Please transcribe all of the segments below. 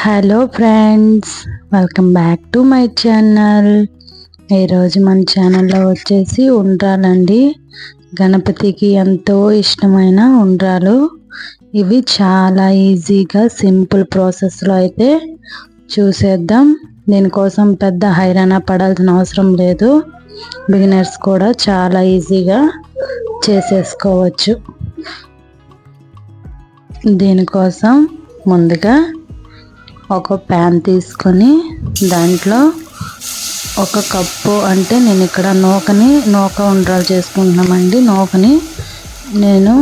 Hello friends, welcome back to my channel. ఈరోజు మన ఛానల్లో వచ్చేసి ఉండ్రాలండి. గణపతికి ఎంతో ఇష్టమైన ఉండ్రాలు. ఇవి చాలా ఈజీగా సింపుల్ ప్రాసెస్లో అయితే చూసేద్దాం. దీనికోసం పెద్ద హైరాణ పడాల్సిన అవసరం లేదు. బిగినర్స్ కూడా చాలా ఈజీగా చేసేసుకోవచ్చు. దీనికోసం ముందుగా ఒక ప్యాన్ తీసుకొని దాంట్లో ఒక కప్పు, అంటే నేను ఇక్కడ నూక ఉండ్రాలు చేసుకుంటున్నామండి. నూకని నేను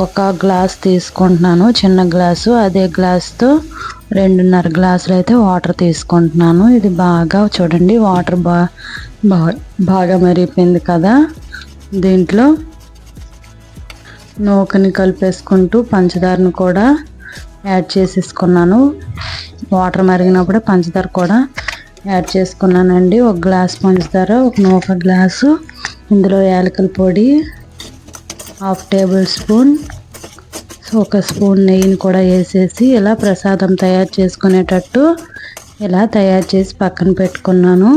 ఒక గ్లాస్ తీసుకుంటున్నాను, చిన్న గ్లాసు. అదే గ్లాస్తో 2.5 గ్లాసులు అయితే వాటర్ తీసుకుంటున్నాను. ఇది బాగా చూడండి, వాటర్ బాగా మరిగిపోయింది కదా. దీంట్లో నూకని కలిపేసుకుంటూ పంచదారను కూడా యాడ్ చేసేసుకున్నాను. వాటర్ మరిగినప్పుడు పంచదార కూడా యాడ్ చేసుకున్నానండి. ఒక గ్లాస్ పంచదార, ఒక గ్లాసు. ఇందులో యాలకుల పొడి 1/2 టేబుల్ స్పూన్, ఒక స్పూన్ నెయ్యిని కూడా వేసేసి ఇలా ప్రసాదం తయారు చేసుకునేటట్టు ఇలా తయారు చేసి పక్కన పెట్టుకున్నాను.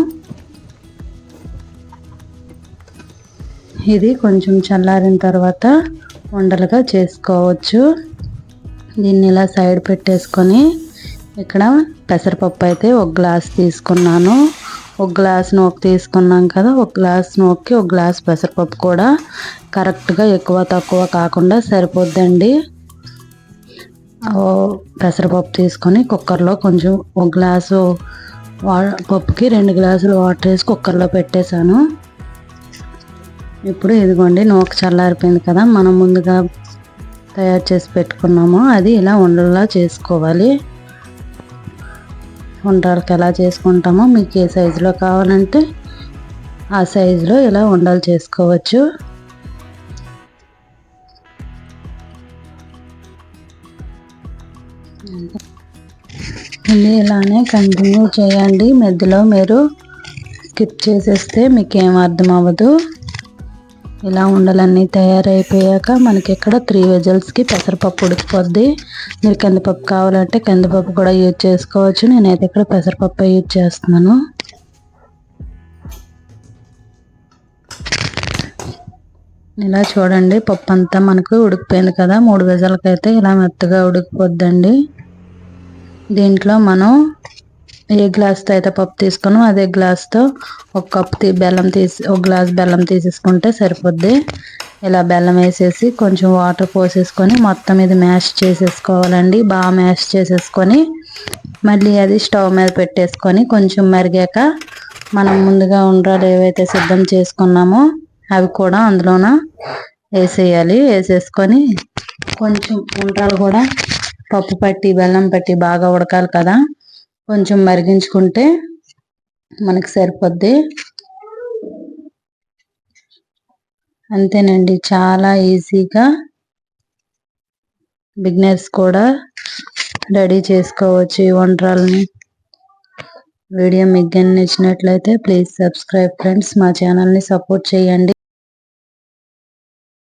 ఇది కొంచెం చల్లారిన తర్వాత ఉండలుగా చేసుకోవచ్చు. దీన్ని ఇలా సైడ్ పెట్టేసుకొని ఇక్కడ పెసరపప్పు అయితే ఒక గ్లాస్ తీసుకున్నాను. ఒక గ్లాస్ నూక తీసుకున్నాం కదా, ఒక గ్లాస్ నూకకి ఒక గ్లాస్ పెసరపప్పు కూడా కరెక్ట్గా ఎక్కువ తక్కువ కాకుండా సరిపోద్దండి. పెసరపప్పు తీసుకొని కుక్కర్లో కొంచెం ఒక గ్లాసు పప్పుకి 2 గ్లాసులు వాటర్ వేసి కుక్కర్లో పెట్టేశాను. ఇప్పుడు ఇదిగోండి, నూక చల్లారిపోయింది కదా, మనం ముందుగా తయారు చేసి పెట్టుకున్నాము. అది ఇలా ఉండలా చేసుకోవాలి. ఉండ్రాలకి ఎలా చేసుకుంటామో మీకు ఏ సైజులో కావాలంటే ఆ సైజులో ఇలా ఉండలు చేసుకోవచ్చు. ఇది ఇలానే కంటిన్యూ చేయండి. మధ్యలో మీరు స్కిప్ చేసేస్తే మీకేం అర్థం అవ్వదు. ఇలా ఉండలన్నీ తయారైపోయాక మనకి ఇక్కడ 3 విజిల్స్కి పెసరపప్పు ఉడికిపోద్ది. మీరు కందిపప్పు కావాలంటే కందిపప్పు కూడా యూజ్ చేసుకోవచ్చు. నేనైతే ఇక్కడ పెసరపప్పు యూజ్ చేస్తున్నాను. ఇలా చూడండి, పప్పు అంతా మనకు ఉడికిపోయింది కదా. 3 విజిల్కి అయితే ఇలా మెత్తగా ఉడికిపోద్దండి. దీంట్లో మనం ఏ గ్లాస్తో అయితే పప్పు తీసుకున్నాం అదే గ్లాస్తో ఒక కప్పు ఒక గ్లాస్ బెల్లం తీసేసుకుంటే సరిపోద్ది. ఇలా బెల్లం వేసేసి కొంచెం వాటర్ పోసేసుకొని మొత్తం ఇది మ్యాష్ చేసేసుకోవాలండి. బాగా మ్యాష్ చేసేసుకొని మళ్ళీ అది స్టవ్ మీద పెట్టేసుకొని కొంచెం మరిగాక మనం ముందుగా ఉండ్రాలు ఏవైతే సిద్ధం చేసుకున్నామో అవి కూడా అందులోన వేసేయాలి. వేసేసుకొని కొంచెం ఉండ్రాలు కూడా పప్పు పట్టి బెల్లం పట్టి బాగా ఉడకాలి కదా, కొంచెం మరిగించుకుంటే మనకు సరిపోద్ది. అంతేనండి, చాలా ఈజీగా బిగినర్స్ కూడా రెడీ చేసుకోవచ్చు ఈ వంటల్ని. వీడియో మీకు నచ్చినట్లయితే ప్లీజ్ సబ్స్క్రైబ్ ఫ్రెండ్స్. మా ఛానల్ని సపోర్ట్ చేయండి.